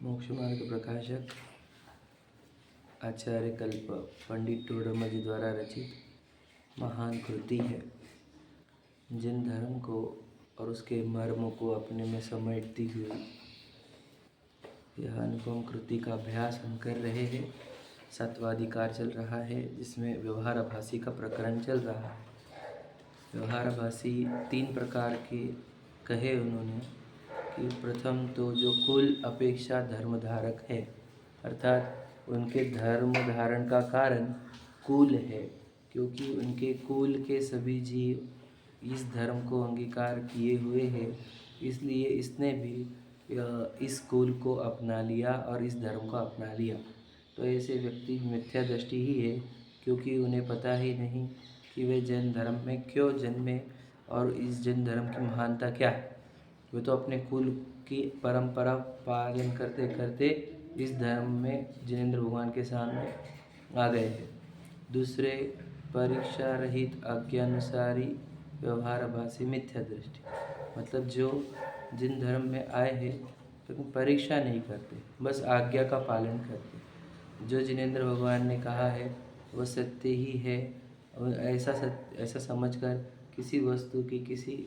मोक्ष मार्ग प्रकाशक आचार्य कल्प पंडित टोडरमल जी द्वारा रचित महान कृति है। जिन धर्म को और उसके मर्म को अपने में समेटती हुई यह अनुपम कृति का अभ्यास हम कर रहे हैं। सत्वाधिकार चल रहा है, जिसमें व्यवहाराभासी का प्रकरण चल रहा है। व्यवहाराभासी 3 प्रकार के कहे उन्होंने कि प्रथम तो जो कुल अपेक्षा धर्मधारक है, अर्थात उनके धर्म धारण का कारण कुल है, क्योंकि उनके कुल के सभी जीव इस धर्म को अंगीकार किए हुए हैं, इसलिए इसने भी इस कुल को अपना लिया और इस धर्म को अपना लिया। तो ऐसे व्यक्ति मिथ्या दृष्टि ही है, क्योंकि उन्हें पता ही नहीं कि वे जैन धर्म में क्यों जन्मे और इस जैन धर्म की महानता क्या है। वे तो अपने कुल की परंपरा पालन करते करते इस धर्म में जिनेंद्र भगवान के सामने आ गए हैं। दूसरे, परीक्षा रहित आज्ञानुसारी व्यवहाराभासी मिथ्या दृष्टि, मतलब जो जिन धर्म में आए हैं तो परीक्षा नहीं करते, बस आज्ञा का पालन करते। जो जिनेंद्र भगवान ने कहा है वह सत्य ही है, ऐसा समझकर किसी वस्तु की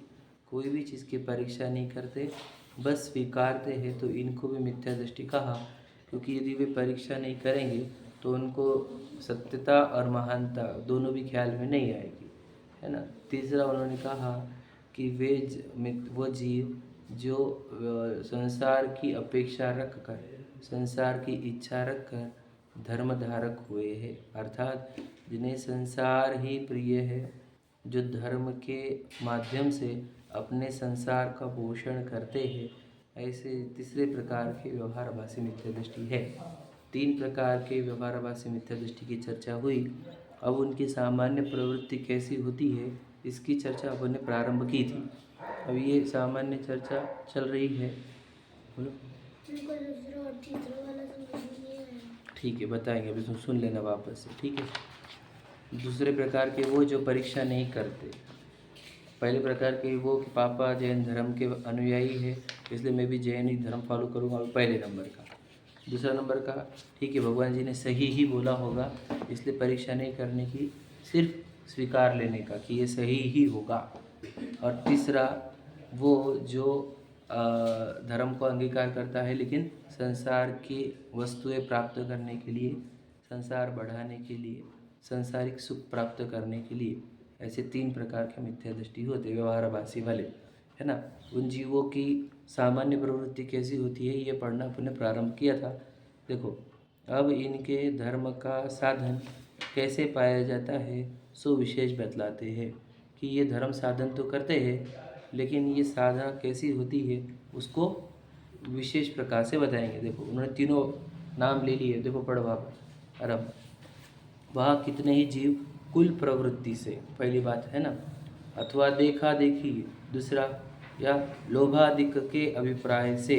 कोई भी चीज़ की परीक्षा नहीं करते, बस स्वीकारते हैं। तो इनको भी मिथ्या दृष्टि कहा, क्योंकि यदि वे परीक्षा नहीं करेंगे तो उनको सत्यता और महानता दोनों भी ख्याल में नहीं आएगी, है ना। तीसरा, उन्होंने कहा कि वो जीव जो संसार की अपेक्षा रखकर, संसार की इच्छा रखकर धर्मधारक हुए हैं, अर्थात जिन्हें संसार ही प्रिय है, जो धर्म के माध्यम से अपने संसार का पोषण करते हैं, ऐसे तीसरे प्रकार के व्यवहाराभासी मिथ्या दृष्टि है। 3 प्रकार के व्यवहाराभासी मिथ्या दृष्टि की चर्चा हुई। अब उनकी सामान्य प्रवृत्ति कैसी होती है, इसकी चर्चा अपन ने प्रारंभ की थी। अब ये सामान्य चर्चा चल रही है। बोलो। ठीक है, बताएंगे, अभी तुम सुन लेना वापस से, ठीक है। दूसरे प्रकार के वो जो परीक्षा नहीं करते। पहले प्रकार के वो कि पापा जैन धर्म के अनुयायी है, इसलिए मैं भी जैन ही धर्म फॉलो करूँगा, पहले नंबर का। दूसरा नंबर का, ठीक है, भगवान जी ने सही ही बोला होगा, इसलिए परीक्षा नहीं करने की, सिर्फ स्वीकार लेने का कि ये सही ही होगा। और तीसरा, वो जो धर्म को अंगीकार करता है, लेकिन संसार की वस्तुएं प्राप्त करने के लिए, संसार बढ़ाने के लिए, सांसारिक सुख प्राप्त करने के लिए, ऐसे 3 प्रकार के मिथ्या दृष्टि होते व्यवहाराभासी वाले, है ना। उन जीवों की सामान्य प्रवृत्ति कैसी होती है, ये पढ़ना अपने प्रारंभ किया था। देखो, अब इनके धर्म का साधन कैसे पाया जाता है, सो विशेष बतलाते हैं कि ये धर्म साधन तो करते हैं, लेकिन ये साधना कैसी होती है उसको विशेष प्रकार से बताएंगे। देखो, उन्होंने तीनों नाम ले लिए, देखो पढ़ो आप आरंभ। वह कितने ही जीव कुल प्रवृत्ति से, पहली बात है ना, अथवा देखा देखी, दूसरा, या लोभाधिक के अभिप्राय से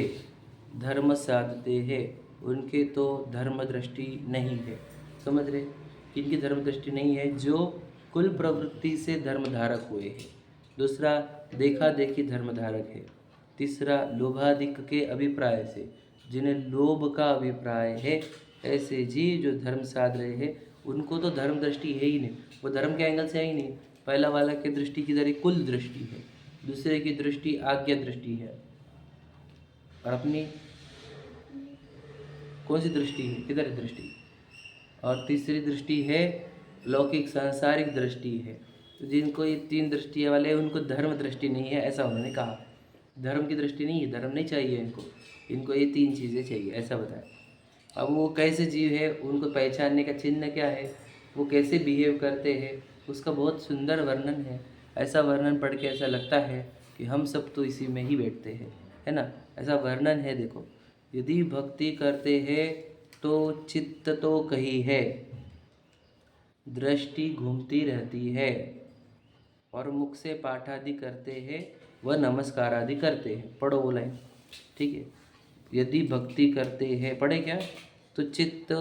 धर्म साधते हैं, उनके तो धर्म दृष्टि नहीं है। समझ रहे, इनकी धर्म दृष्टि नहीं है जो कुल प्रवृत्ति से धर्मधारक हुए हैं। दूसरा, देखा देखी धर्मधारक है। तीसरा, लोभाधिक के अभिप्राय से, जिन्हें लोभ का अभिप्राय है, ऐसे जीव जो धर्म साध रहे हैं, उनको तो धर्म दृष्टि है ही नहीं, वो धर्म के एंगल से है ही नहीं। पहला वाला की दृष्टि किधर है, कुल दृष्टि है। दूसरे की दृष्टि आज्ञा दृष्टि है, और अपनी कौन सी दृष्टि है, किधर है दृष्टि, और तीसरी दृष्टि है लौकिक सांसारिक दृष्टि है। तो जिनको ये 3 दृष्टि वाले, उनको धर्म दृष्टि नहीं है, ऐसा उन्होंने कहा। धर्म की दृष्टि नहीं है, धर्म नहीं चाहिए इनको ये 3 चीज़ें चाहिए, ऐसा बताया। अब वो कैसे जीव है, उनको पहचानने का चिन्ह क्या है, वो कैसे बिहेव करते हैं, उसका बहुत सुंदर वर्णन है। ऐसा वर्णन पढ़ के ऐसा लगता है कि हम सब तो इसी में ही बैठते हैं, है ना। ऐसा वर्णन है, देखो, यदि भक्ति करते हैं तो चित्त तो कहीं है, दृष्टि घूमती रहती है, और मुख से पाठ आदि करते हैं, वह नमस्कार आदि करते हैं। पढ़ो वो लाइन, ठीक है। यदि भक्ति करते हैं, पढ़े क्या, तो चित्त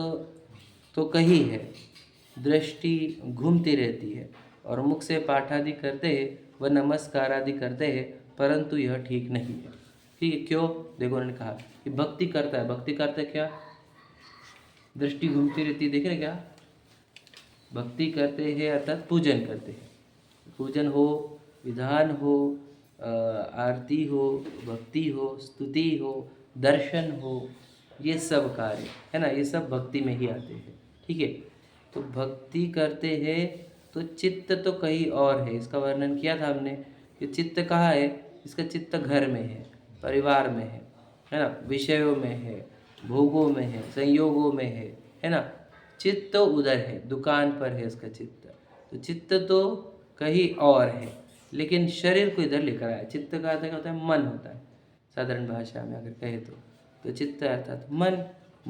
तो कहीं है, दृष्टि घूमती रहती है, और मुख से पाठ आदि करते हैं, वह नमस्कार आदि करते हैं, परंतु यह ठीक नहीं है। ठीक है, क्यों? देखो उन्होंने कहा कि भक्ति करता है, भक्ति करता है क्या? दृष्टि घूमती रहती है, देख रहे क्या? भक्ति करते हैं अर्थात पूजन करते हैं। पूजन हो, विधान हो, आरती हो, भक्ति हो, स्तुति हो, दर्शन हो, ये सब कार्य है ना, ये सब भक्ति में ही आते हैं। ठीक है, तो भक्ति करते हैं तो चित्त तो कहीं और है। इसका वर्णन किया था हमने कि चित्त कहाँ है? इसका चित्त घर में है, परिवार में है ना, विषयों में है, भोगों में है, संयोगों में है ना। चित्त तो उधर है, दुकान पर है उसका चित्त। तो चित्त तो कहीं और है, लेकिन शरीर को इधर लेकर आया। चित्त का अर्थ क्या होता है? मन होता है साधारण भाषा में अगर कहे तो चित्त अर्थात मन।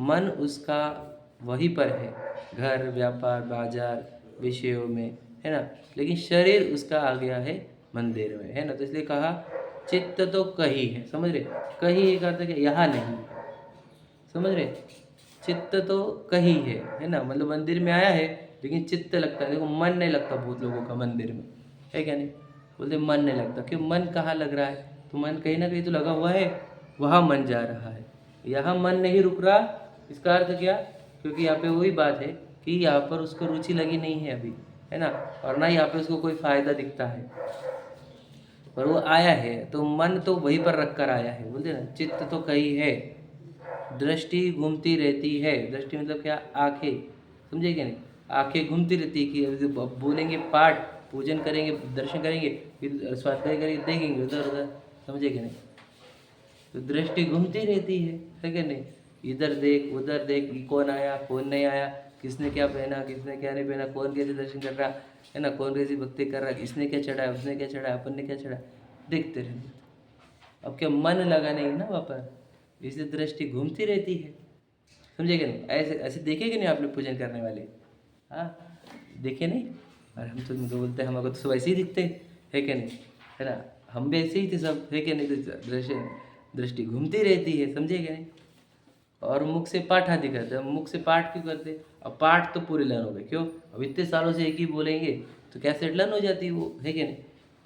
मन उसका वहीं पर है, घर, व्यापार, बाजार, विषयों में है ना, लेकिन शरीर उसका आ गया है मंदिर में, है ना। तो इसलिए कहा चित्त तो कहीं है, समझ रहे? कहीं एक अर्थ है यहाँ नहीं है, समझ रहे? चित्त तो कहीं है ना, मतलब मंदिर में आया है लेकिन चित्त लगता है। देखो मन नहीं लगता बहुत लोगों का मंदिर में, है क्या नहीं? बोलते मन नहीं लगता, क्यों? मन कहाँ लग रहा है? तो मन कहीं ना कहीं तो लगा हुआ है, वहाँ मन जा रहा है, यहाँ मन नहीं रुक रहा। इसका अर्थ क्या? क्योंकि यहाँ पे वही बात है कि यहाँ पर उसको रुचि लगी नहीं है अभी, है ना, और ना यहाँ पे उसको कोई फायदा दिखता है, पर वो आया है तो मन तो वहीं पर रख कर आया है। बोलते ना चित्त तो कहीं है, दृष्टि घूमती रहती है। दृष्टि मतलब क्या? आंखें, समझे क्या नहीं? आंखें घूमती रहती है कि बोलेंगे पाठ, पूजन करेंगे, दर्शन करेंगे, फिर स्वाध्याय करेंगे, देखेंगे उधर उधर, समझे क्या नहीं? तो दृष्टि घूमती रहती है क्या नहीं? इधर देख, उधर देख, कौन आया, कौन नहीं आया, किसने क्या पहना, किसने क्या नहीं पहना, कौन कैसे दर्शन कर रहा है ना, कौन कैसी भक्ति कर रहा है, इसने क्या चढ़ा है, उसने क्या चढ़ा है, अपन ने क्या चढ़ा, देखते रहते। अब क्या मन लगा नहीं ना वहाँ पर, इसलिए दृष्टि घूमती रहती है, समझे क्या नहीं? ऐसे ऐसे देखे कि नहीं आपने पूजन करने वाले? हाँ, देखे नहीं? और हम तो उनको बोलते हैं हमको तो सब ऐसे ही दिखते है क्या नहीं, है ना। हम भी ऐसे ही थे सब, है क्या नहीं? तो दृष्टि घूमती रहती है, समझे क्या नहीं? और मुख से पाठ आदि करते हैं। मुख से पाठ क्यों करते? अब पाठ तो पूरे लर्न हो गए, क्यों? अब इतने सालों से एक ही बोलेंगे तो कैसेट लर्न हो जाती है वो, है क्या नहीं?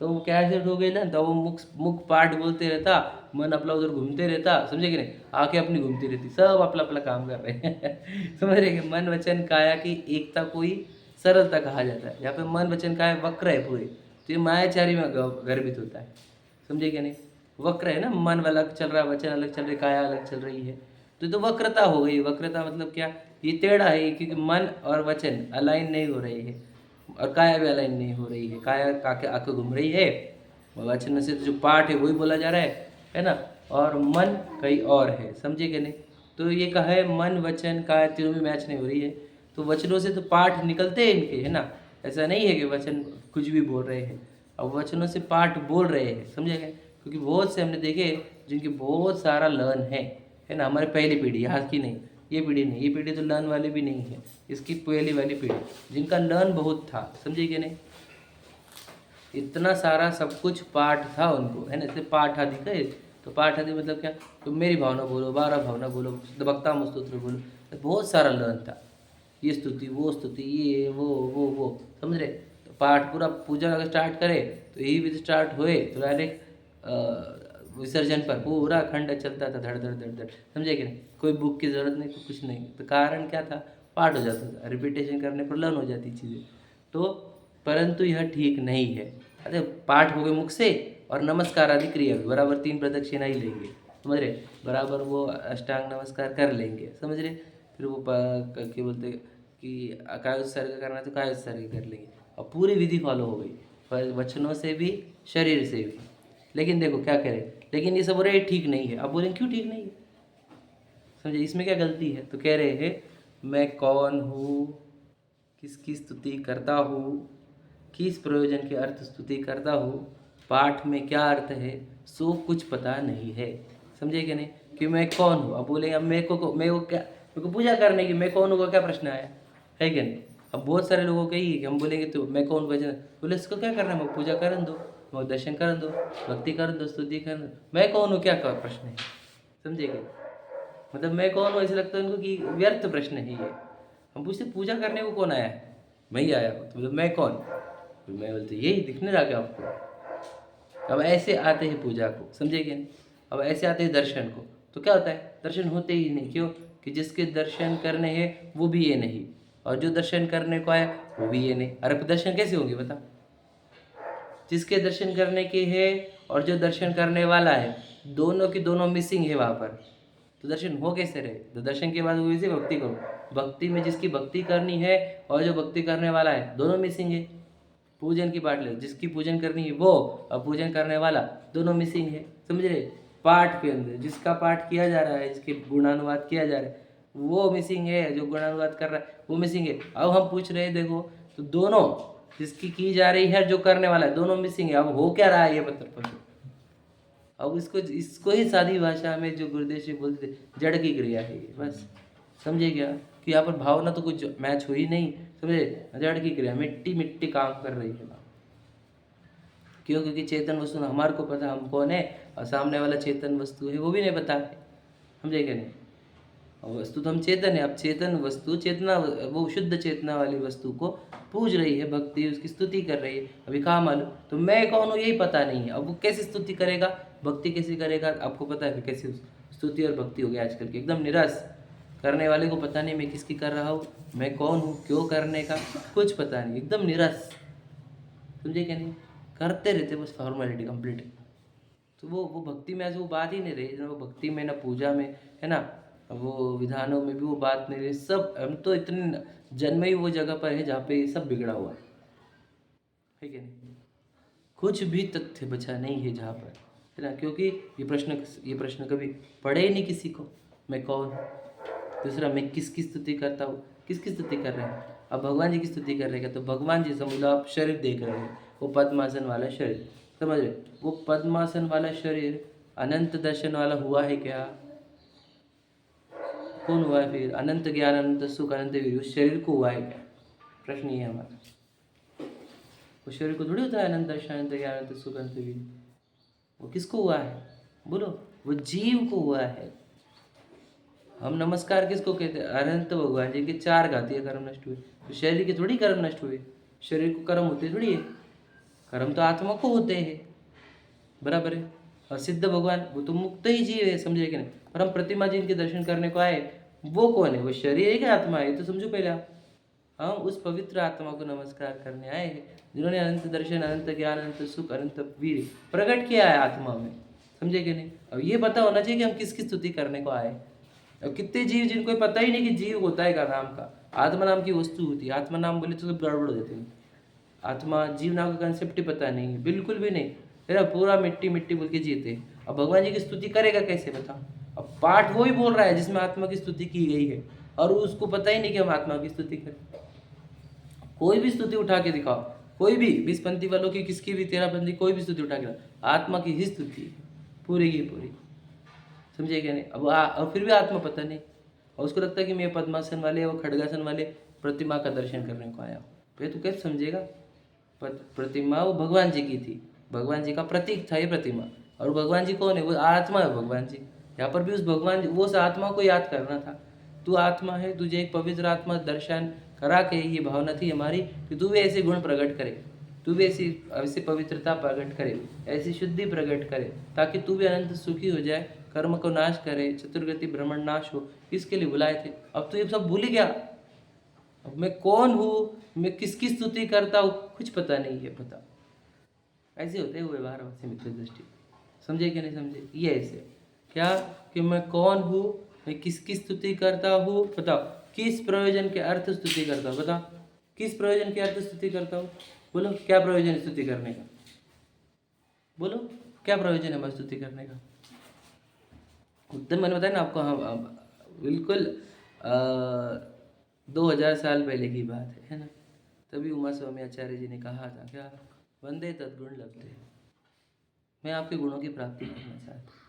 तो वो कैसेट हो गई ना, तो वो मुख पाठ बोलते रहता, मन अपना उधर घूमते रहता, समझे कि नहीं? आंखें अपनी घूमती रहती, सब अपना अपना काम कर रहे हैं समझ रहे कि मन वचन काया की एकता को ही सरलता कहा जाता है। यहाँ पे मन वचन काया वक्र है पूरे, तो ये मायाचारी में गर्भित होता है, समझे क्या नहीं? वक्र है ना, मन अलग चल रहा है, वचन अलग चल रही है, काया अलग चल रही है, तो वक्रता हो गई। वक्रता मतलब क्या? ये टेढ़ा है, क्योंकि मन और वचन अलाइन नहीं हो रही है, और काया भी अलाइन नहीं हो रही है। काया काके आंखें घूम रही है, वचन से जो पाठ है वही बोला जा रहा है ना, और मन कहीं और है, समझे कि नहीं? तो ये कहा है मन वचन काया तीनों में मैच नहीं हो रही है, तो वचनों से तो पाठ निकलते हैं इनके, है ना। ऐसा नहीं है कि वचन कुछ भी बोल रहे हैं, अब वचनों से पाठ बोल रहे हैं, समझे क्या? क्योंकि बहुत से हमने देखे जिनकी बहुत सारा लर्न है ना। हमारी पहली पीढ़ी, आज की नहीं, ये पीढ़ी नहीं, ये पीढ़ी तो लर्न वाली भी नहीं है, इसकी पहली वाली पीढ़ी जिनका लर्न बहुत था, समझे कि नहीं? इतना सारा सब कुछ पाठ था उनको, है ना। इसलिए पाठ आदि कहे, तो पाठ आदि मतलब क्या? तो मेरी भावना बोलो, 12 भावना बोलो, भक्ता स्तोत्र बोलो, तो बहुत सारा लर्न था, ये स्तुति, वो स्तुति, ये वो, समझ रहे? तो पाठ पूरा पूजा अगर स्टार्ट करे तो यही विधि स्टार्ट हुए तो डायरेक्ट विसर्जन पर पूरा खंड चलता था, धड़ धड़ धड़ धड़, समझे कि नहीं? कोई बुक की जरूरत नहीं, कुछ नहीं। तो कारण क्या था? पाठ हो जाता था, रिपीटेशन करने पर लर्न हो जाती चीज़ें। तो परंतु यह ठीक नहीं है। अरे पाठ हो गए मुख से, और नमस्कार आदि क्रिया भी बराबर 3 प्रदक्षिणा ही लेंगे, समझ रहे? बराबर वो अष्टांग नमस्कार कर लेंगे, समझ रहे? फिर वो क्या बोलते कि काय उत्सर्ग करना है तो काय उत्सर्ग कर लेंगे, और पूरी विधि फॉलो हो गई, पर वचनों से भी शरीर से भी। लेकिन देखो क्या करें, लेकिन ये सब हो रहा है ठीक नहीं है। अब बोलेंगे क्यों ठीक नहीं है, समझे? इसमें क्या गलती है? तो कह रहे हैं मैं कौन हूँ, किसकी स्तुति करता हूँ, किस प्रयोजन के अर्थ स्तुति करता हूँ, पाठ में क्या अर्थ है, सो कुछ पता नहीं है, समझे क्या नहीं? कि मैं कौन हूँ। अब बोलेंगे अब मेरे को पूजा करने की, मैं कौन हूँ का क्या प्रश्न आया, है क्या नहीं? अब बहुत सारे लोगों का ही कि हम बोलेंगे तो मैं कौन भजन, बोले इसको क्या करना है, मैं पूजा करन दो, मैं दर्शन करन दो, भक्ति करन दो, स्तुति करन दो, मैं कौन हूँ क्या प्रश्न है, समझे क्या? मतलब मैं कौन हूँ ऐसे लगता है उनको कि व्यर्थ प्रश्न है ये। हम पूछते पूजा करने को कौन आया है, मैं ही आया हूँ, तो मतलब मैं कौन? तो मैं बोलते यही दिखने लगा आपको। अब ऐसे आते हैं पूजा को, समझे क्या नहीं? अब ऐसे आते हैं दर्शन को, तो क्या होता है, दर्शन होते ही नहीं। क्यों? कि जिसके दर्शन करने हैं वो भी ये नहीं, और जो दर्शन करने को आया वो भी ये नहीं। अरे दर्शन कैसे होंगे बता? जिसके दर्शन करने के है और जो दर्शन करने वाला है, दोनों की दोनों मिसिंग है वहाँ पर, तो दर्शन हो कैसे रहे? तो दर्शन के बाद वो इसे भक्ति करो, भक्ति में जिसकी भक्ति करनी है और जो भक्ति करने वाला है, दोनों मिसिंग है। पूजन की बात ले, जिसकी पूजन करनी है वो और पूजन करने वाला, दोनों मिसिंग है। समझ रहे? पाठ के अंदर जिसका पाठ किया जा रहा है, जिसके गुणानुवाद किया जा रहा है, वो मिसिंग है, जो गुणानुवाद कर रहा है वो मिसिंग है। अब हम पूछ रहे हैं, देखो तो दोनों, जिसकी की जा रही है, जो करने वाला है, दोनों मिसिंग है। अब हो क्या रहा है ये पत्र पर? अब इसको ही सादी भाषा में जो गुरुदेव जी बोलते थे, जड़ की क्रिया है ये, बस। समझे क्या? कि यहाँ पर भावना तो कुछ मैच हुई नहीं, समझे? जड़ की क्रिया, मिट्टी मिट्टी काम कर रही है। क्यों? क्योंकि चेतन वस्तु हमारे को पता हम कौन है, और सामने वाला चेतन वस्तु है वो भी नहीं पता है। समझे क्या? नहीं, वस्तु तो हम चेतन है। अब चेतन वस्तु, चेतना, वो शुद्ध चेतना वाली वस्तु को पूज रही है, भक्ति, उसकी स्तुति कर रही है। अभी कहाँ मालूम? तो मैं कौन हूँ यही पता नहीं है। अब वो कैसे स्तुति करेगा, भक्ति कैसे करेगा? आपको पता है कि कैसे स्तुति और भक्ति हो गया आजकल की? एकदम निराश। करने वाले को पता नहीं मैं किसकी कर रहा हूँ, मैं कौन हूँ, क्यों करने का, कुछ पता नहीं, एकदम निराश। समझे क्या? नहीं, करते रहते बस फॉर्मेलिटी कंप्लीट। तो वो भक्ति में आज वो बात ही नहीं रही, ना वो भक्ति में, ना पूजा में, है ना, वो विधानों में भी वो बात नहीं रही। सब हम तो इतने जन्म ही वो जगह पर है जहाँ पे ये सब बिगड़ा हुआ है कि नहीं? कुछ भी तथ्य बचा नहीं है जहाँ पर, है ना? क्योंकि ये प्रश्न कभी पड़े ही नहीं किसी को, मैं कौन हूँ। दूसरा, मैं किसकी स्तुति करता हूँ, किसकी स्तुति कर रहे हैं? अब भगवान जी की स्तुति कर रहे हैं, तो भगवान जी समझ लो आप शरीर देख रहे हैं, वो पद्मासन वाला शरीर, समझ रहे? वो पद्मासन वाला शरीर अनंत दर्शन वाला हुआ है क्या? कौन हुआ है फिर? अनंत ज्ञान, अनंत सुख, अनंत वीर, उस शरीर को हुआ है क्या? प्रश्न ये है हमारा। उस शरीर को थोड़ी होता है अनंत दर्शन, अनंत ज्ञान, अनंत सुख, अनंत वीर। वो किसको हुआ है? बोलो। वो जीव को हुआ है। हम नमस्कार किसको कहते हैं? अनंत भगवान जी के 4 घातीय कर्म नष्ट हुए। तो शरीर के थोड़ी कर्म नष्ट हुए, शरीर को कर्म होते थोड़ी है, कर्म तो आत्मा को होते हैं, बराबर है। और सिद्ध भगवान वो तो मुक्त ही जीव है, समझे कि नहीं? और हम प्रतिमा जी इनके दर्शन करने को आए, वो कौन है? वो शरीर है कि आत्मा है? तो समझो पहले आप। हम उस पवित्र आत्मा को नमस्कार करने आए हैं, जिन्होंने अनंत दर्शन, अनंत ज्ञान, अनंत सुख, अनंत वीर प्रकट किया है आत्मा में। समझे कि नहीं? अब ये पता होना चाहिए कि हम किसकी स्तुति करने को आए। अब कितने जीव जिनको पता ही नहीं कि जीव होता है का नाम का, आत्मा नाम की वस्तु होती है। आत्मा नाम बोले तो सब गड़बड़ हो जाते हैं। आत्मा जीव नाम का कंसेप्ट ही पता नहीं है, बिल्कुल भी नहीं। मेरा पूरा मिट्टी मिट्टी बोल के जीते। अब भगवान जी की स्तुति करेगा कैसे, बताओ? अब पाठ वो ही बोल रहा है जिसमें आत्मा की स्तुति की गई है, और उसको पता ही नहीं कि हम आत्मा की स्तुति करें। कोई भी स्तुति उठा के दिखाओ, कोई भी 20 पंथी वालों की, किसकी भी 13 पंथी, कोई भी स्तुति उठा के दिखाओ, आत्मा की ही स्तुति पूरी की पूरी। समझे क्या नहीं? अब फिर भी आत्मा पता नहीं, और उसको लगता है कि मैं पद्मासन वाले वो खड़गासन वाले प्रतिमा का दर्शन करने को आया हूँ। फिर तू कैसे समझेगा? प्रतिमा वो भगवान जी की थी, भगवान जी का प्रतीक था ये प्रतिमा। और भगवान जी कौन है? वो आत्मा है भगवान जी। यहाँ पर भी उस भगवान जी, वो उस आत्मा को याद करना था। तू आत्मा है, तुझे एक पवित्र आत्मा दर्शन करा के ये भावना थी हमारी कि तू भी ऐसे गुण प्रकट करे, तू भी ऐसी पवित्रता प्रकट करे, ऐसी शुद्धि प्रकट करे, ताकि तू भी अनंत सुखी हो जाए, कर्म को नाश करे, चतुर्गति भ्रमण नाश हो। इसके लिए बुलाए थे। अब तो ये सब भूल ही गया। अब मैं कौन हूँ, मैं किसकी स्तुति करता हूँ, कुछ पता नहीं है। पता ऐसे होते हुए व्यवहार से मित्र दृष्टि, समझे कि नहीं समझे? ये ऐसे क्या कि मैं कौन हूँ, मैं किसकी स्तुति करता हूँ, बताओ किस प्रयोजन के अर्थ स्तुति करता हूँ? बताओ किस प्रयोजन के अर्थ स्तुति करता हूँ? बोलो क्या प्रयोजन है स्तुति करने का? बोलो क्या प्रयोजन है हमारी स्तुति करने का? एकदम मैंने बताया ना आपको। हाँ, बिल्कुल 2000 साल पहले की बात है ना? तभी उमा स्वामी आचार्य जी ने कहा था क्या, वंदे तद्गुण लभते, मैं आपके गुणों की प्राप्ति करना चाहता हूँ।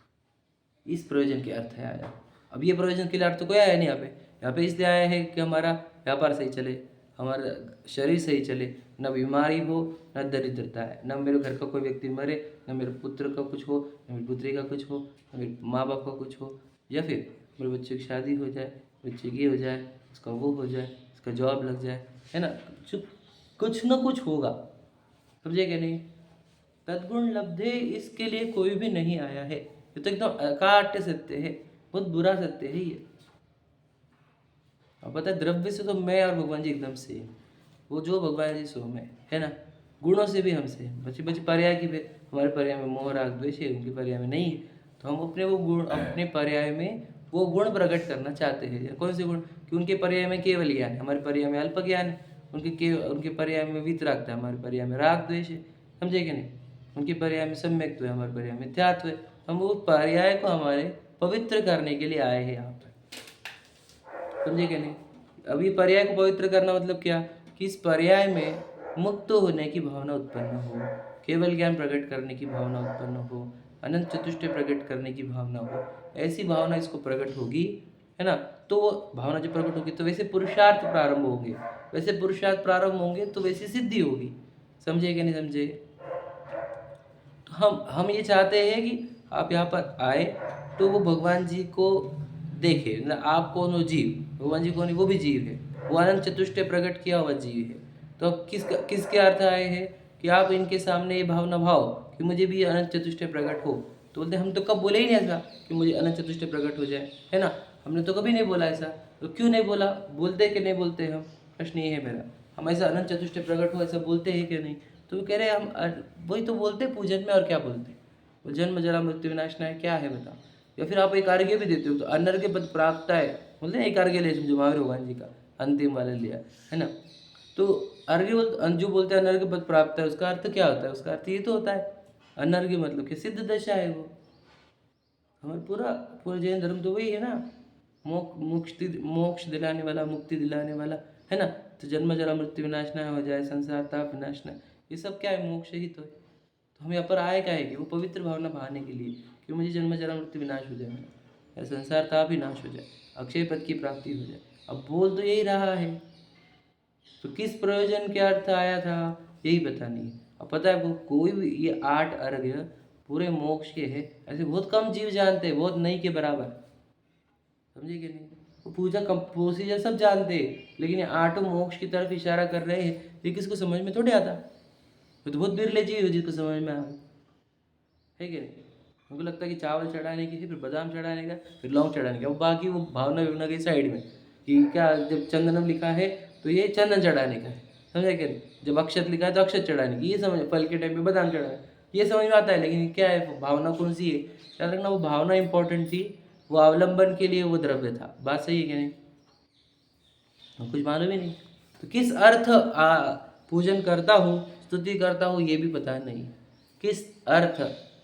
इस प्रयोजन के अर्थ है आया। अब ये प्रयोजन के लिए अर्थ तो कोई आया नहीं यहाँ पे इसलिए आया है कि हमारा व्यापार सही चले, हमारा शरीर सही चले, न बीमारी हो, न दरिद्रता है, न मेरे घर का कोई व्यक्ति मरे, न मेरे पुत्र का कुछ हो, न मेरी पुत्री का कुछ हो, न मेरे माँ बाप का कुछ हो, या फिर मेरे बच्चे की शादी हो जाए, बच्चे की हो जाए, उसका वो हो जाए, उसका जॉब लग जाए, है ना? कुछ न कुछ होगा। समझे क्या नहीं? तद्गुण लब्धे इसके लिए कोई भी नहीं आया है। ये तो एकदम अकाट्य सत्य है, बहुत बुरा सत्य है ये। अब पता है द्रव्य से तो मैं और भगवान जी एकदम से, वो जो भगवान जी सो में है ना, गुणों से भी हमसे बची बची पर्याय की भी, हमारे पर्याय में मोह राग द्वेष है, उनके पर्याय में नहीं है, तो हम अपने वो गुण अपने पर्याय में वो गुण प्रकट करना चाहते हैं। कौन से गुण? कि उनके पर्याय में केवल ज्ञान है, हमारे पर्याय में अल्प ज्ञान है, उनके पर्याय में वितरागता है, हमारे पर्याय में राग द्वेष है, समझे कि नहीं? उनके पर्याय में सम्यक्त्व है, हमारे पर्याय में मिथ्यात्व है। हम वो पर्याय को हमारे पवित्र करने के लिए आए हैं यहाँ पर, समझे कि नहीं? अभी पर्याय को पवित्र करना मतलब क्या? कि इस पर्याय में मुक्त होने की भावना उत्पन्न हो, केवल ज्ञान प्रकट करने की भावना उत्पन्न हो, अनंत चतुष्टय प्रकट करने की भावना हो, ऐसी भावना इसको प्रकट होगी, है ना? तो वो भावना जब प्रकट होगी तो वैसे पुरुषार्थ प्रारंभ होंगे, वैसे पुरुषार्थ प्रारंभ होंगे तो वैसी सिद्धि होगी, समझे कि नहीं समझे? तो हम ये चाहते हैं कि आप यहाँ पर आए तो वो भगवान जी को देखे, मतलब आप कौन हो? जीव। भगवान जी कौन है? वो भी जीव है, वो अनंत चतुष्टय प्रकट किया हुआ जीव है। तो अब किसके अर्थ आए हैं कि आप इनके सामने ये भावना भाव कि मुझे भी अनंत चतुष्टय प्रकट हो। तो बोलते हम तो कब बोले ही नहीं ऐसा कि मुझे अनंत चतुष्टय प्रकट हो जाए, है ना? हमने तो कभी नहीं बोला ऐसा। तो क्यों नहीं बोला? बोलते कि नहीं बोलते हम? प्रश्न ये है मेरा। हम ऐसा अनंत चतुष्टय प्रकट हो ऐसा बोलते हैं कि नहीं? तो वो कह रहे हैं हम वही तो बोलते पूजन में, और क्या बोलते? वो जन्म जरा मृत्यु विनाशना है, क्या है बताओ? या फिर आप एक अर्घ्य भी देते हो तो अनर्घ्य पद प्राप्त है, बोलते हैं एक अर्घ्य ले समझो महावीर भगवान जी का अंतिम वाला लिया, है ना? तो अर्घ्य अंजू बोलते हैं अनर्घ्य पद प्राप्त है, उसका अर्थ क्या होता है? उसका अर्थ ये तो होता है अनर्घ्य मतलब कि सिद्ध दशा है वो। हमारे पूरा पूरा जैन धर्म तो वही है ना, मोक्ष दिलाने वाला, मुक्ति दिलाने वाला, है ना? तो जन्म जरा मृत्यु विनाश न हो जाए, संसार ताप विनाश न, ये सब क्या है? मोक्ष ही तो है। तो हम यहाँ पर आए क्या है कि वो पवित्र भावना भाने के लिए कि मुझे जन्म जरा मृत्यु विनाश हो जाए मेरा, या संसार ताप ही नाश हो जाए, अक्षय पद की प्राप्ति हो जाए। अब बोल तो यही रहा है, तो किस प्रयोजन के अर्थ आया था यही पता नहीं। अब पता है वो कोई भी ये 8 अर्घ्य पूरे मोक्ष के हैं, ऐसे बहुत कम जीव जानते हैं, बहुत नहीं के बराबर, समझे कि नहीं? वो पूजा कम प्रोसीजर सब जानते हैं, लेकिन ये 8 मोक्ष की तरफ इशारा कर रहे हैं, ये किसको समझ में थोड़ी आता। वो तो बहुत बिरले जीव है जिसको समझ में आए, है कि नहीं? उनको लगता है कि चावल चढ़ाने की है, फिर बादाम चढ़ाने का, फिर लौंग चढ़ाने का, वो बाकी वो भावना विवना की साइड में कि क्या जब चंदनम लिखा है तो ये चंदन चढ़ाने का है, समझे कि नहीं? जब अक्षत लिखा है तो अक्षत चढ़ाने की, ये समझ, फल के टाइम पे बादाम चढ़ाना, ये समझ में आता है। लेकिन क्या है भावना कौन सी है? याद रखना वो भावना इंपॉर्टेंट थी, वो अवलंबन के लिए वो द्रव्य था। बात सही है कि नहीं? कुछ मालूम ही नहीं। तो किस अर्थ पूजन करता हूँ, स्तुति करता हूँ, ये भी पता नहीं। किस अर्थ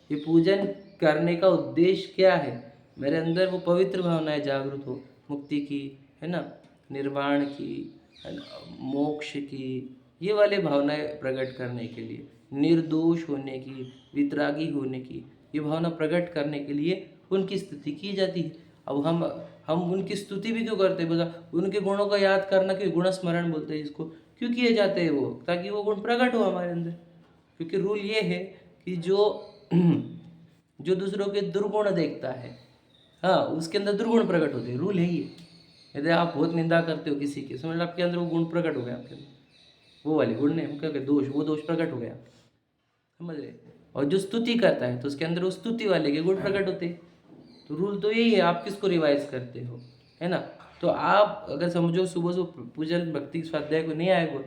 ये पूजन करने का उद्देश्य क्या है? मेरे अंदर वो पवित्र भावनाएं जागृत हो, मुक्ति की, है ना, निर्वाण की, है ना, मोक्ष की, ये वाले भावनाएं प्रकट करने के लिए, निर्दोष होने की, वितरागी होने की, ये भावना प्रकट करने के लिए उनकी स्तुति की जाती है। अब हम उनकी स्तुति भी क्यों करते हैं? बोला उनके गुणों का याद करना, क्यों गुण स्मरण बोलते हैं जिसको, क्यों किए जाते हैं वो? ताकि वो गुण प्रकट हो हमारे अंदर। क्योंकि रूल ये है कि जो दूसरों के दुर्गुण देखता है, हाँ, उसके अंदर दुर्गुण प्रकट होते हैं। रूल है ये। यदि आप बहुत निंदा करते हो किसी की, समझ लो आपके अंदर वो गुण प्रकट हो गया, आपके अंदर वो वाले गुण नहीं, हम क्या कहते दोष, वो दोष प्रकट हो गया, समझ रहे? और जो स्तुति करता है तो उसके अंदर वो स्तुति वाले के गुण प्रकट होते हैं। तो रूल तो यही है, आप किसको रिवाइज करते हो, है ना? तो आप अगर समझो सुबह सुबह पूजन भक्ति स्वाध्याय को नहीं आए हो,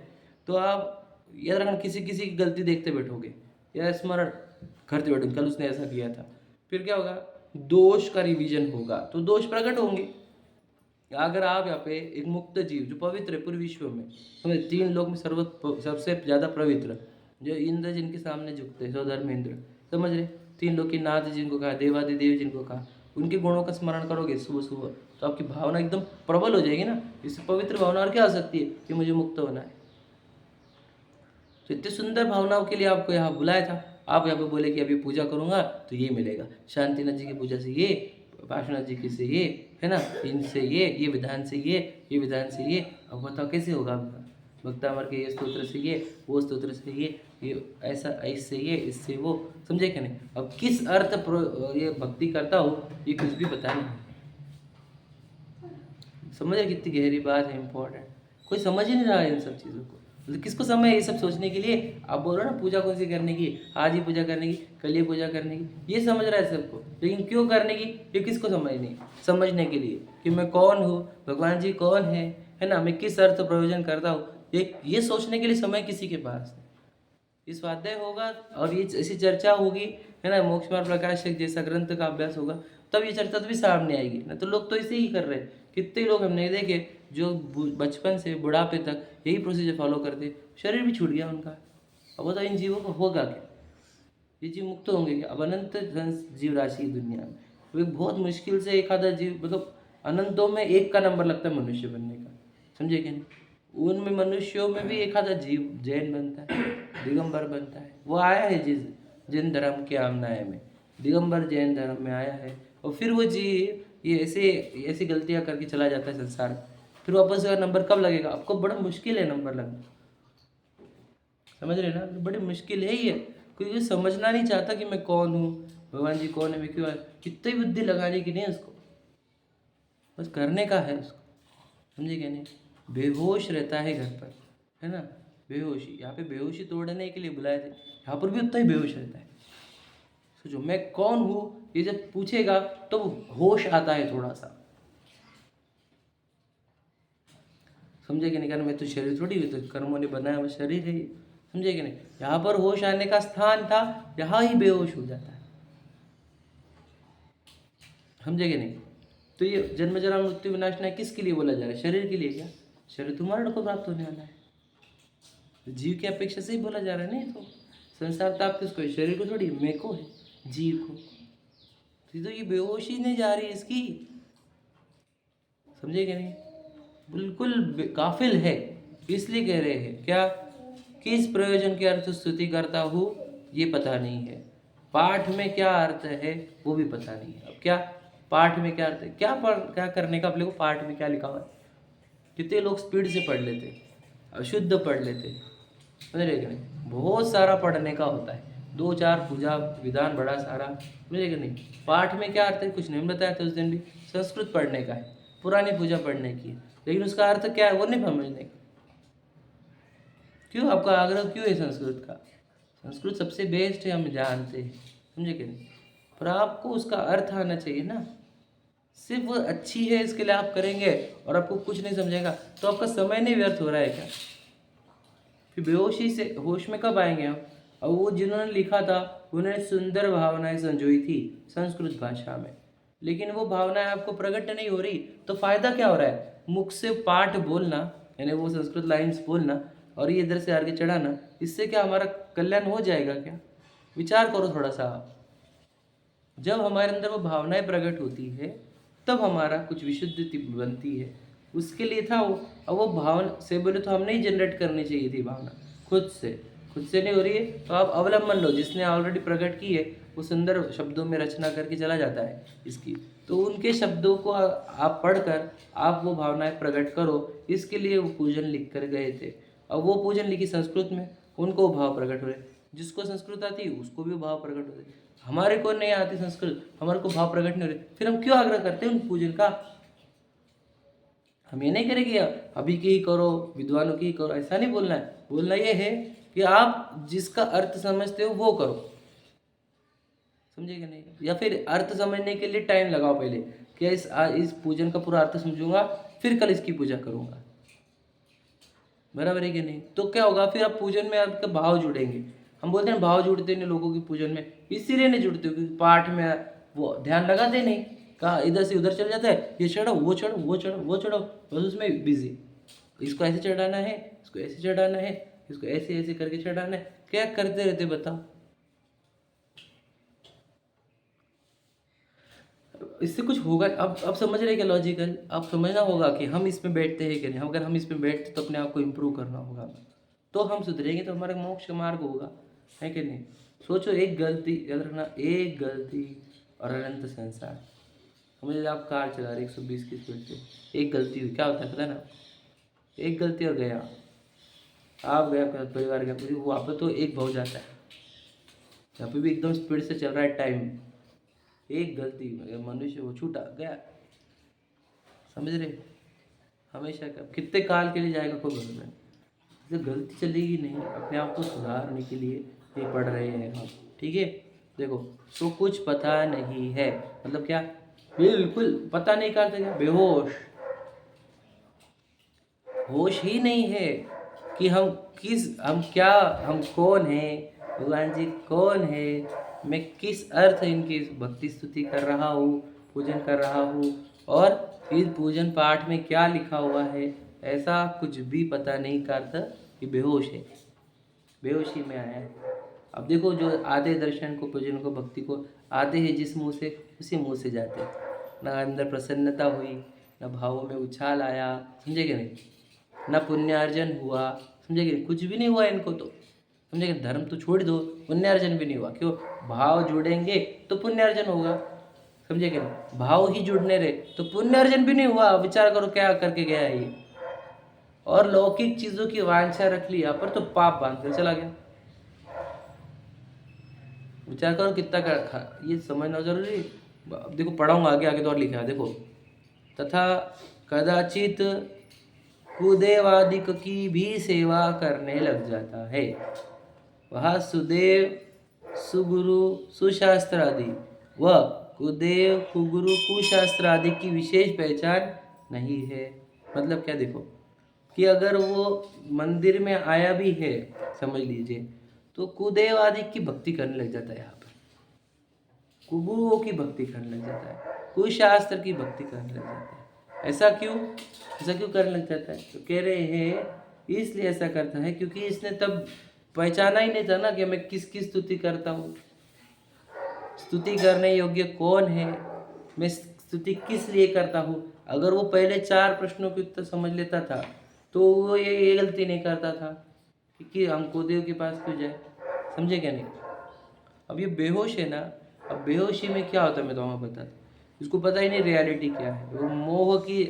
तो आप याद रखना किसी किसी की गलती देखते बैठोगे या स्मरण करते बैठोगे, कल उसने ऐसा किया था, फिर क्या होगा? दोष का रिवीजन होगा, तो दोष प्रकट होंगे। अगर आप यहाँ पे एक मुक्त जीव जो पवित्र है पूरे विश्व में, समझे, 3 लोक में सबसे ज़्यादा पवित्र, जो इंद्र जिनके सामने झुकते हैं, स्वधर्मेंद्र, समझ रहे? 3 लोक के नाथ जिनको कहा, देवादिदेव जिनको कहा, उनके गुणों का स्मरण करोगे सुबह सुबह, तो आपकी भावना एकदम प्रबल हो जाएगी ना। इससे पवित्र भावना और क्या हो सकती है कि मुझे मुक्त होना है। तो इतनी सुंदर भावनाओं के लिए आपको यहाँ बुलाया था। आप यहाँ पे बोले कि अभी पूजा करूँगा तो ये मिलेगा, शांतिनाथ जी की पूजा से ये, पार्श्वनाथ जी की से ये, है ना, इनसे ये विधान से ये विधान से ये। अब बताओ कैसे होगा आपका? भक्तामर के ये स्तोत्र से ये, वो स्तोत्र से ये ऐसा, इससे ये, इससे वो, समझे क्या नहीं? अब किस अर्थ ये भक्ति करता हो ये कुछ भी पता नहीं। समझ रहे कितनी गहरी बात है, इंपॉर्टेंट? कोई समझ ही नहीं रहा है इन सब चीज़ों को। मतलब किसको समय है ये सब सोचने के लिए? आप बोल रहे हो ना पूजा कौन सी करने की, आज ही पूजा करने की, कल ये पूजा करने की, ये समझ रहा है सबको, लेकिन क्यों करने की? ये किसको समझने के लिए कि मैं कौन हूँ, भगवान जी कौन है ना, मैं किस अर्थ प्रयोजन करता हूँ, ये सोचने के लिए समय किसी के पास नहीं। ये स्वाध्याय होगा और ये ऐसी चर्चा होगी, है ना, मोक्ष मार्ग प्रकाशक जैसा ग्रंथ का अभ्यास होगा, तब ये चर्चा तो भी सामने आएगी ना। तो लोग तो ऐसे ही कर रहे हैं, कितने लोग हमने देखे जो बचपन से बुढ़ापे तक यही प्रोसीजर फॉलो करते, शरीर भी छूट गया उनका। अब बताओ इन जीवों को होगा क्या? ये जीव मुक्त होंगे क्या? अब अनंत जीव राशि है दुनिया में, तो एक बहुत मुश्किल से एक आधा जीव, मतलब अनंतों में एक का नंबर लगता है मनुष्य बनने का, समझे कि नहीं? उनमें मनुष्यों में भी एक आधा जीव जैन बनता है, दिगंबर बनता है। वो आया है जिन धर्म के आमनाय में, दिगंबर जैन धर्म में आया है, और फिर वो जीव ये ऐसे ऐसी गलतियां करके चला जाता है संसार में। फिर वापस का नंबर कब लगेगा? आपको बड़ा मुश्किल है नंबर लगना, समझ रहे ना? बड़ी मुश्किल है ये, क्योंकि समझना नहीं चाहता कि मैं कौन हूँ, भगवान जी कौन है, मैं क्यों आया। कितनी बुद्धि लगाने की नहीं है उसको, बस करने का है उसको, समझे क्या नहीं? बेहोश रहता है घर पर, है ना, बेहोशी। यहाँ पे बेहोशी तोड़ने के लिए बुलाए थे, यहाँ पर भी उतना ही बेहोश रहता है। सोचो मैं कौन हूँ, ये जब पूछेगा तो होश आता है थोड़ा सा, समझे कि नहीं? कारण मैं तो शरीर थोड़ी, तो कर्मों ने बनाया हुआ शरीर है, समझे कि नहीं? यहाँ पर होश आने का स्थान था, यहाँ ही बेहोश हो जाता है, समझे कि नहीं? तो ये जन्म जरा मृत्यु विनाशना किसके लिए बोला जा रहा है? शरीर के लिए क्या? शरीर तुम्हारे को प्राप्त होने वाला है, जीव की अपेक्षा से ही बोला जा रहा है। नहीं तो संसार ताप किसको है? शरीर को थोड़ी, मैं को है, जीव को। तो ये बेहोशी नहीं जा रही इसकी, समझे कि नहीं? बिल्कुल काफिल है, इसलिए कह रहे हैं क्या, किस प्रयोजन के अर्थ स्तुति करता हूँ ये पता नहीं है, पाठ में क्या अर्थ है वो भी पता नहीं है। अब क्या पाठ में क्या अर्थ है, क्या करने का, अपने को पाठ में क्या लिखा हुआ है? कितने लोग स्पीड से पढ़ लेते, अशुद्ध पढ़ लेते, समझ रहे कि नहीं? बहुत सारा पढ़ने का होता है, 2-4 पूजा विधान बड़ा सारा, समझ रहे कि नहीं? पाठ में क्या अर्थ है कुछ नहीं बताया था उस दिन भी, संस्कृत पढ़ने का है, पुरानी पूजा पढ़ने की है, लेकिन उसका अर्थ क्या है वो नहीं समझने का। क्यों आपका आग्रह क्यों है संस्कृत का? संस्कृत सबसे बेस्ट है, हम जानते हैं, समझे कि नहीं? पर आपको उसका अर्थ आना चाहिए ना। सिर्फ वो अच्छी है इसके लिए आप करेंगे और आपको कुछ नहीं समझेगा तो आपका समय नहीं व्यर्थ हो रहा है क्या? फिर बेहोशी से होश में कब आएंगे हम? और वो जिन्होंने लिखा था उन्होंने सुंदर भावनाएं संजोई थी संस्कृत भाषा में, लेकिन वो भावनाएं आपको प्रकट नहीं हो रही, तो फायदा क्या हो रहा है? मुख से पाठ बोलना, यानी वो संस्कृत लाइन्स बोलना और ये इधर से आगे चढ़ाना, इससे क्या हमारा कल्याण हो जाएगा क्या? विचार करो थोड़ा सा। जब हमारे अंदर वो भावनाएं प्रकट होती है तब हमारा कुछ विशुद्धि बनती है, उसके लिए था वो। अब वो भावना से बोले तो हमने ही जनरेट करनी चाहिए थी भावना, खुद से नहीं हो रही है तो आप अवलंबन लो, जिसने ऑलरेडी प्रकट की है वो सुंदर शब्दों में रचना करके चला जाता है इसकी, तो उनके शब्दों को आप पढ़कर आप वो भावनाएं प्रकट करो, इसके लिए वो पूजन लिख कर गए थे। अब वो पूजन लिखी संस्कृत में, उनको भाव प्रकट हो रहे, जिसको संस्कृत आती है उसको भी भाव प्रकट हो रहे, हमारे को नहीं आती संस्कृत, हमारे को भाव प्रकट नहीं हो रहे, फिर हम क्यों आग्रह करते हैं उन पूजन का? हम ये नहीं करेंगे अभी की ही करो, विद्वानों की ही करो, ऐसा नहीं बोलना है। बोलना ये है कि आप जिसका अर्थ समझते हो वो करो, समझे कि नहीं? या फिर अर्थ समझने के लिए टाइम लगाओ पहले, कि इस पूजन का पूरा अर्थ समझूंगा फिर कल इसकी पूजा करूंगा, बराबर है कि नहीं? तो क्या होगा फिर? आप पूजन में आपके भाव जुड़ेंगे। हम बोलते हैं भाव जुड़ते नहीं लोगों की पूजन में, इसीलिए नहीं जुड़ते क्योंकि पाठ में वो ध्यान लगाते नहीं, कहा इधर से उधर चल जाता है, ये चढ़ो वो चढ़ो वो चढ़ो वो चढ़ो, बस उसमें बिजी, इसको ऐसे चढ़ाना है, इसको ऐसे चढ़ाना है, इसको ऐसे ऐसे करके चढ़ाना है, क्या करते रहते बताओ? इससे कुछ होगा? अब समझ रहे क्या लॉजिकल? अब समझना होगा कि हम इसमें बैठते हैं कि नहीं, अगर हम इसमें बैठते तो अपने आप को इम्प्रूव करना होगा, तो हम सुधरेंगे तो हमारा मोक्ष का मार्ग होगा, है कि नहीं? सोचो एक गलती, याद रखना, एक गलती और अनंत संसार। समझ आप कार चला रहे 120 की स्पीड से, एक गलती हुई, क्या होता है पता है ना? एक गलती और गया, आप गया आपका परिवार गया, पूरी वहाँ पर तो एक भाव जाता है, यहाँ पे भी एकदम स्पीड से चल रहा है टाइम, एक गलती मनुष्य वो छूटा गया, समझ रहे? हमेशा का कितने काल के लिए जाएगा कोई भरोसा नहीं, तो गलती चलेगी नहीं, अपने आप को सुधारने के लिए ये पढ़ रहे हैं हम। ठीक है, देखो, तो कुछ पता नहीं है मतलब क्या, बिल्कुल पता नहीं करते क्या, बेहोश, होश ही नहीं है कि हम क्या, हम कौन हैं, भगवान जी कौन है, मैं किस अर्थ इनकी भक्ति स्तुति कर रहा हूँ, पूजन कर रहा हूँ, और इस पूजन पाठ में क्या लिखा हुआ है, ऐसा कुछ भी पता नहीं करता कि बेहोश है, बेहोशी में आया है। अब देखो, जो आधे दर्शन को, पूजन को, भक्ति को आते हैं जिस मुंह से, उसी मुंह से जाते हैं। ना अंदर प्रसन्नता हुई, ना भावों में उछाल आया, समझे कि नहीं, ना पुण्यार्जन हुआ, समझे कि नहीं, कुछ भी नहीं हुआ इनको तो, समझे कि धर्म तो छोड़ दो, पुण्यार्जन भी नहीं हुआ। क्यों? भाव जुड़ेंगे तो पुण्यार्जन होगा, समझे कि नहीं, भाव ही जुड़ने रहे तो पुण्यार्जन भी नहीं हुआ। विचार करो क्या करके गया है ये, और लौकिक चीजों की वांछा रख ली यहाँ पर तो पाप बांध कर चला गया। विचार करो कितना कर रखा, ये समझना जरूरी। अब देखो, पढ़ाऊंगा आगे, आगे तो और लिखा है, देखो, तथा कदाचित कुदेवादिक की भी सेवा करने लग जाता है। वह सुदेव, सुगुरु, सुशास्त्र आदि, वह कुदेव, कुगुरु, कुशास्त्र आदि की विशेष पहचान नहीं है। मतलब क्या, देखो, कि अगर वो मंदिर में आया भी है, समझ लीजिए, तो कुदेव आदि की भक्ति करने लग जाता है, यहाँ पर कुगुरुओं की भक्ति करने लग जाता है, कुशास्त्र की भक्ति करने लग जाता है। ऐसा क्यों, ऐसा क्यों करने लग जाता है? तो कह रहे हैं इसलिए ऐसा करता है क्योंकि इसने तब पहचाना ही नहीं था ना कि मैं किसकी स्तुति करता हूँ, स्तुति करने योग्य कौन है, मैं स्तुति किस लिए करता हूँ। अगर वो पहले 4 प्रश्नों के उत्तर समझ लेता था तो वो ये गलती नहीं करता था कि हम कुदेव के पास क्यों जाए, समझे क्या नहीं। अब ये बेहोश है ना, अब बेहोशी में क्या होता है मैं तो वहाँ बताता, इसको पता ही नहीं रियलिटी क्या है, वो मोह की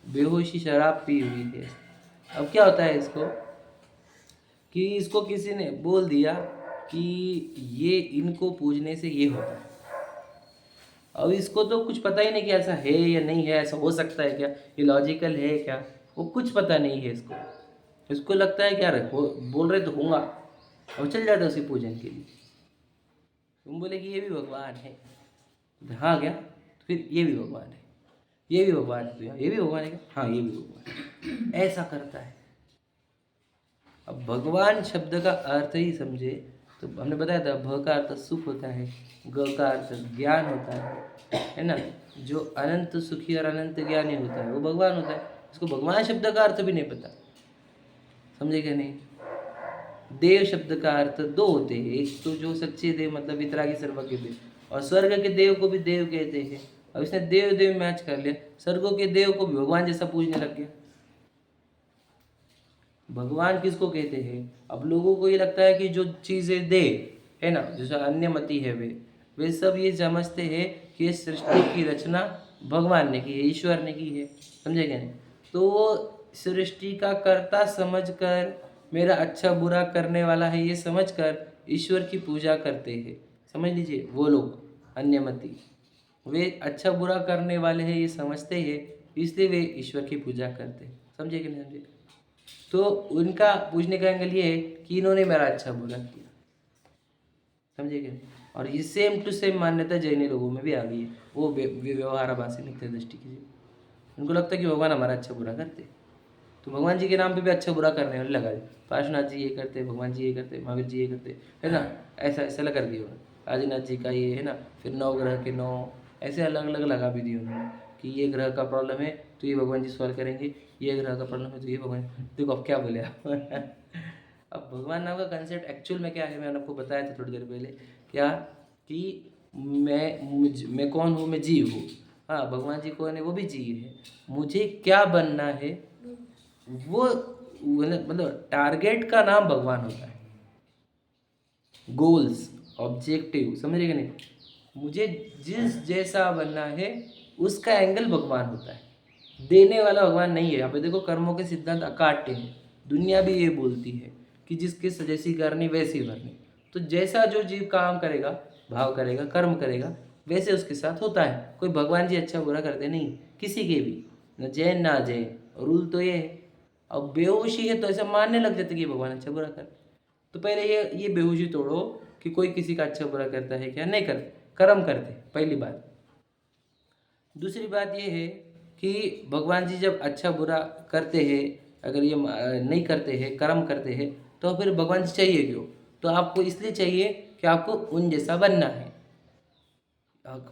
बेहोशी शराब पी हुई है। अब क्या होता है इसको, कि इसको किसी ने बोल दिया कि ये इनको पूजने से ये होता है। अब इसको तो कुछ पता ही नहीं कि ऐसा है या नहीं है, ऐसा हो सकता है क्या, ये लॉजिकल है क्या, वो कुछ पता नहीं है इसको। इसको लगता है क्या, बोल रहे तो होगा, और चल जाता है उसी पूजन के लिए। तुम बोले कि ये भी भगवान है, हाँ क्या, तो फिर ये भी भगवान है, ये भी भगवान है, तो ये भी भगवान है क्या, हाँ ये भी भगवान है, ऐसा करता है। अब भगवान शब्द का अर्थ ही समझे तो हमने बताया था, भ का अर्थ सुख होता है, ग का अर्थ ज्ञान होता है ना। जो अनंत सुखी और अनंत ज्ञानी होता है वो भगवान होता है। इसको भगवान शब्द का अर्थ भी नहीं पता, समझे क्या नहीं। देव शब्द का अर्थ 2 होते हैं, एक तो जो सच्चे देव मतलब वितरागी सर्वज्ञ देव, और स्वर्ग के देव को भी देव कहते हैं। अब इसने देव देव मैच कर लिया, स्वर्गों के देव को भी भगवान जैसा पूजने लग गया। भगवान किसको कहते हैं? अब लोगों को ये लगता है कि जो चीज़ें दे है ना, जैसे अन्यमति है, वे सब ये समझते हैं कि ये सृष्टि की रचना भगवान ने की है, ईश्वर ने की है, समझे क्या नहीं। तो वो सृष्टि का कर्ता समझकर, मेरा अच्छा बुरा करने वाला है ये समझकर ईश्वर की पूजा करते हैं। समझ लीजिए, वो लोग अन्यमति, वे अच्छा बुरा करने वाले हैं ये समझते हैं, इसलिए वे ईश्वर की पूजा करते हैं। समझे कि नहीं समझे। तो उनका पूछने का एंगल ये है कि इन्होंने मेरा अच्छा बुरा किया, समझे क्या। और ये सेम टू सेम मान्यता जैनी लोगों में भी आ गई है। वो व्यवहाराभासी नित्य दृष्टि की, उनको लगता है कि भगवान हमारा अच्छा बुरा करते, तो भगवान जी के नाम पे भी अच्छा बुरा करने वाले लगा दिए। पार्श्वनाथ जी ये करते, भगवान जी ये करते, महावीर जी ये करते, है ना, ऐसा ऐसा लगा दिया उन्होंने। आदिनाथ जी का ये है ना, फिर 9 ग्रह के 9 ऐसे अलग अलग लगा भी दिए उन्होंने कि ये ग्रह का प्रॉब्लम है तो ये भगवान जी सॉल्व करेंगे, ये ग्रह का प्रॉब्लम है तो ये भगवान। देखो अब क्या बोले आप अब भगवान नाम का कंसेप्ट एक्चुअल में क्या है, मैंने आपको बताया था थोड़ी देर पहले, क्या कि मैं कौन हूँ, मैं जीव हूँ। हाँ, भगवान जी कौन है, वो भी जीव है। मुझे क्या बनना है, वो मतलब टारगेट का नाम भगवान होता है, गोल्स, ऑब्जेक्टिव, समझिएगा नहीं। मुझे जिस जैसा बनना है उसका एंगल भगवान होता है, देने वाला भगवान नहीं है। यहाँ पे देखो, कर्मों के सिद्धांत अकाट्य हैं, दुनिया भी ये बोलती है कि जिसके जैसी करनी वैसी भरनी। तो जैसा जो जीव काम करेगा, भाव करेगा, कर्म करेगा, वैसे उसके साथ होता है। कोई भगवान जी अच्छा बुरा करते नहीं, किसी के भी, न जैन ना जैन। रूल तो ये है, अब बेहोशी है तो ऐसा मानने लग जाते कि भगवान अच्छा बुरा कर। तो पहले ये बेहोशी तोड़ो कि कोई किसी का अच्छा बुरा करता है क्या, नहीं करते, कर्म करते, पहली बात। दूसरी बात ये है कि भगवान जी जब अच्छा बुरा करते हैं, अगर ये नहीं करते हैं, कर्म करते हैं, तो फिर भगवान जी चाहिए क्यों? तो आपको इसलिए चाहिए कि आपको उन जैसा बनना है।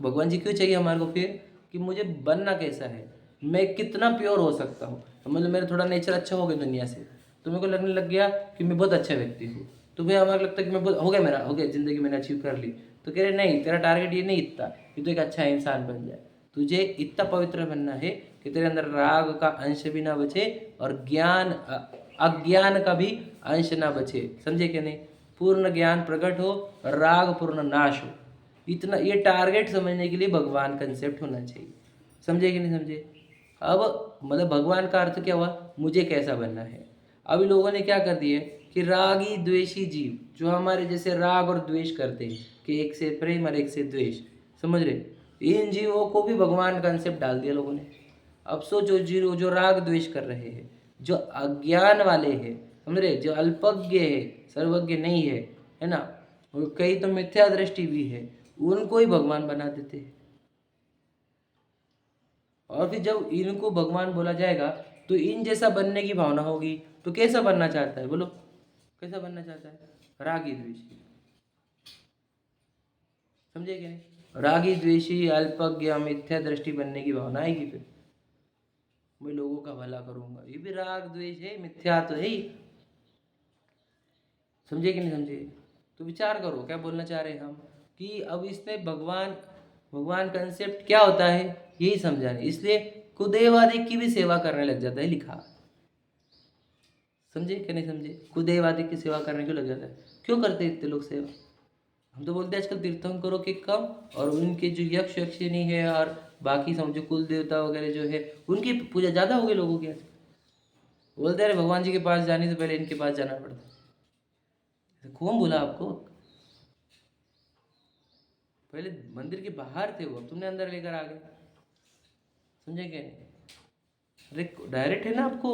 भगवान जी क्यों चाहिए हमारे को फिर? कि मुझे बनना कैसा है, मैं कितना प्योर हो सकता हूँ। मतलब मेरा थोड़ा नेचर अच्छा हो गया दुनिया से, तो मेरे को लगने लग गया कि मैं बहुत अच्छा व्यक्ति हूँ, तो फिर हमारे लगता है कि मैं बहुत हो गया, मेरा हो गया, ज़िंदगी मैंने अचीव कर ली। तो कह रहे नहीं, तेरा टारगेट ये नहीं इतना कि तो एक अच्छा इंसान बन जाए, तुझे इतना पवित्र बनना है कि तेरे अंदर राग का अंश भी ना बचे और ज्ञान अज्ञान का भी अंश ना बचे। समझे कि नहीं? पूर्ण ज्ञान प्रकट हो, राग पूर्ण नाश हो। इतना ये टारगेट समझने के लिए भगवान कंसेप्ट होना चाहिए। समझे कि नहीं समझे? अब मतलब भगवान का अर्थ क्या हुआ, मुझे कैसा बनना है। अभी लोगों ने क्या कर दिया कि रागी द्वेषी जीव, जो हमारे जैसे राग और द्वेष करते हैं कि एक से प्रेम और एक से द्वेष, समझ रहे, इन जीवों को भी भगवान कंसेप्ट डाल दिया लोगों ने। अब जो जीव जो राग द्वेष कर रहे हैं, जो अज्ञान वाले हैं, समझ रहे, जो अल्पज्ञ है, सर्वज्ञ नहीं है ना, और कई तो मिथ्या दृष्टि भी है, उनको ही भगवान बना देते हैं। और फिर जब इनको भगवान बोला जाएगा तो इन जैसा बनने की भावना होगी, तो कैसा बनना चाहता है बोलो, कैसा बनना चाहता है? रागी द्वेषी। समझे कि नहीं? रागी द्वेषी अल्पज्ञ मिथ्या दृष्टि बनने की भावना आएगी, फिर मैं लोगों का भला करूंगा, ये भी राग द्वेष है, मिथ्या तो है ही। समझे कि नहीं समझे? तो विचार करो क्या बोलना चाह रहे हैं हम, कि अब इसमें भगवान भगवान कंसेप्ट क्या होता है यही समझाने, इसलिए कुदेवादी की भी सेवा करने लग जाता है, लिखा। समझे कि नहीं समझे? कुदेवादी की सेवा करने क्यों लग जाता है? क्यों करते हैं इतने लोग सेवा? हम तो बोलते हैं आजकल तीर्थंकरों के कम, और उनके जो यक्ष यक्षिणी है और बाकी समझो कुल देवता वगैरह जो है, उनकी पूजा ज़्यादा हो गई लोगों की आजकल। बोलते हैं भगवान जी के पास जाने से पहले इनके पास जाना पड़ता है। कौन बोला आपको? पहले मंदिर के बाहर थे वो, अब तुमने अंदर लेकर आ गए। समझे क्या नहीं? अरे डायरेक्ट है ना आपको।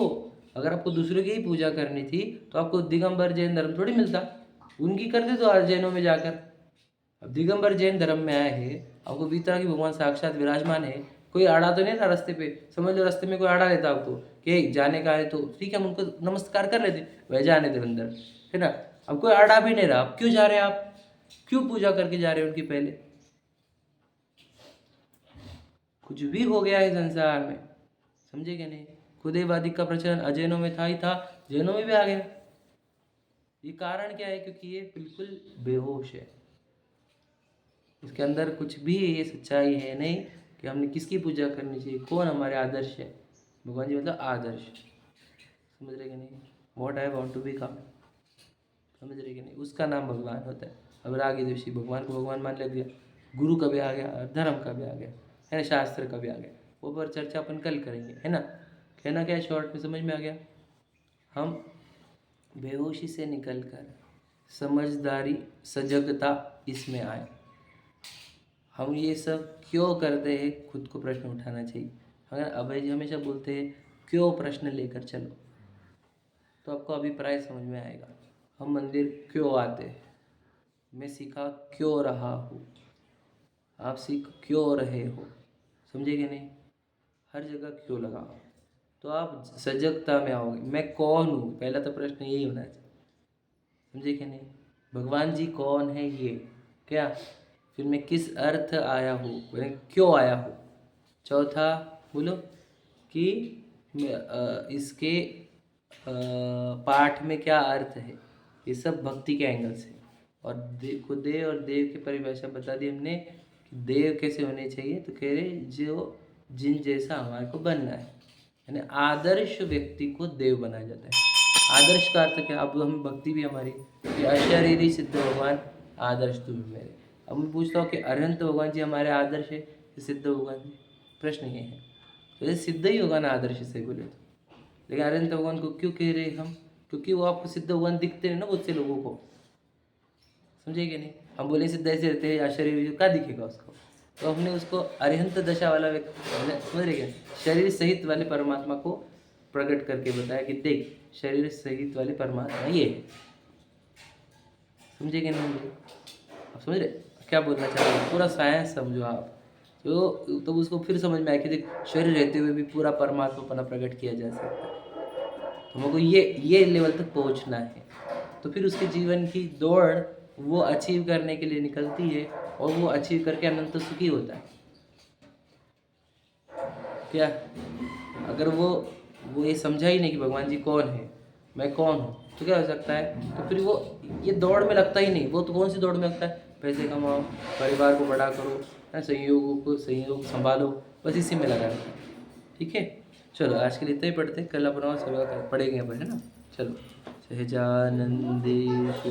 अगर आपको दूसरे की ही पूजा करनी थी तो आपको दिगंबर जैन धर्म थोड़ी मिलता, उनकी करते तो आज जैनों में जाकर। अब दिगंबर जैन धर्म में आए हैं, आपको बीता कि भगवान साक्षात विराजमान है, कोई आड़ा तो नहीं था रास्ते पे। समझ लो रास्ते में कोई आड़ा लेता आपको कि जाने का है तो ठीक है, हम उनको नमस्कार कर लेते, वह जाने थे अंदर, है ना। अब कोई आड़ा भी नहीं रहा, अब क्यों जा रहे हैं आप? क्यों पूजा करके जा रहे हैं उनकी? पहले कुछ भी हो गया है संसार में, समझे कि नहीं? खुदेवादी का प्रचलन अजैनों में था ही था, जैनों में भी आ गया। ये कारण क्या है? क्योंकि ये बिल्कुल बेहोश है, इसके अंदर कुछ भी ये सच्चाई है नहीं कि हमने किसकी पूजा करनी चाहिए, कौन हमारे आदर्श है। भगवान जी मतलब आदर्श, समझ रहे कि नहीं? What I want to become, समझ रहे कि नहीं? उसका नाम भगवान होता है। अब रागी द्वेषी भगवान को भगवान मान लग गया, गुरु का भी आ गया, धर्म का भी आ गया, है ना, शास्त्र का भी आ गया। वो पर चर्चा अपन कल करेंगे, है ना। कहना क्या है, शॉर्ट में समझ में आ गया? हम बेहोशी से निकलकर समझदारी सजगता इसमें आए। हम ये सब क्यों करते हैं, खुद को प्रश्न उठाना चाहिए। अगर अभय जी हमेशा बोलते हैं क्यों प्रश्न लेकर चलो, तो आपको अभिप्राय समझ में आएगा। हम मंदिर क्यों आते हैं, मैं सीखा क्यों रहा हूँ, आप सीख क्यों रहे हो, समझे कि नहीं? हर जगह क्यों लगाओ, तो आप सजगता में आओगे। मैं कौन हूँ, पहला तो प्रश्न यही होना चाहिए, समझे कि नहीं? भगवान जी कौन है ये, क्या, फिर मैं किस अर्थ आया हूँ, मैं क्यों आया हूँ। चौथा बोलो कि इसके पाठ में क्या अर्थ है, ये सब भक्ति के एंगल से। और को देव और देव की परिभाषा बता दी हमने कि देव कैसे होने चाहिए, तो कह रहे जो जिन जैसा हमारे को बनना है, यानी आदर्श व्यक्ति को देव बनाया जाता है। आदर्श का अर्थ क्या? अब हम भक्ति भी हमारी कि अशरीरी सिद्ध भगवान आदर्श तुम मेरे। अब मैं पूछता हूँ कि अनंत भगवान जी हमारे आदर्श है कि सिद्ध भगवान जी? प्रश्न ये है। तो ये सिद्ध ही होगा ना आदर्श से बोले तो। लेकिन अनंत भगवान को क्यों कह रहे हम? क्योंकि वो आपको सिद्ध भगवान दिखते हैं ना बहुत से लोगों को, समझे कि नहीं? हम बोले सिद्ध ऐसे रहते हैं अशरीरी, क्या दिखेगा उसको? तो हमने उसको अरिहंत दशा वाला व्यक्ति समझ रहे क्या, शरीर सहित वाले परमात्मा को प्रकट करके बताया कि देख शरीर सहित वाले परमात्मा ये है। समझे कि नहीं समझे? आप समझ रहे क्या बोलना चाह रहे हैं? पूरा साइंस समझो आप। तो तब उसको फिर समझ में आया कि देख शरीर रहते हुए भी पूरा परमात्मापना प्रकट किया जा सकता है। तो हमको ये लेवल तक पहुंचना है। तो फिर उसके जीवन की दौड़ वो अचीव करने के लिए निकलती है और वो अचीव करके अनंत सुखी होता है। क्या अगर वो ये समझा ही नहीं कि भगवान जी कौन है, मैं कौन हूँ, तो क्या हो सकता है? तो फिर वो ये दौड़ में लगता ही नहीं। वो तो कौन सी दौड़ में लगता है? पैसे कमाओ, परिवार को बड़ा करो, संयोग संभालो, बस इसी में लगा रहता है। ठीक है, चलो आज के लिए इतना ही पढ़ते हैं, कल अपना सेवा पढ़ेंगे अपन, है ना। चलो सहजानंदेश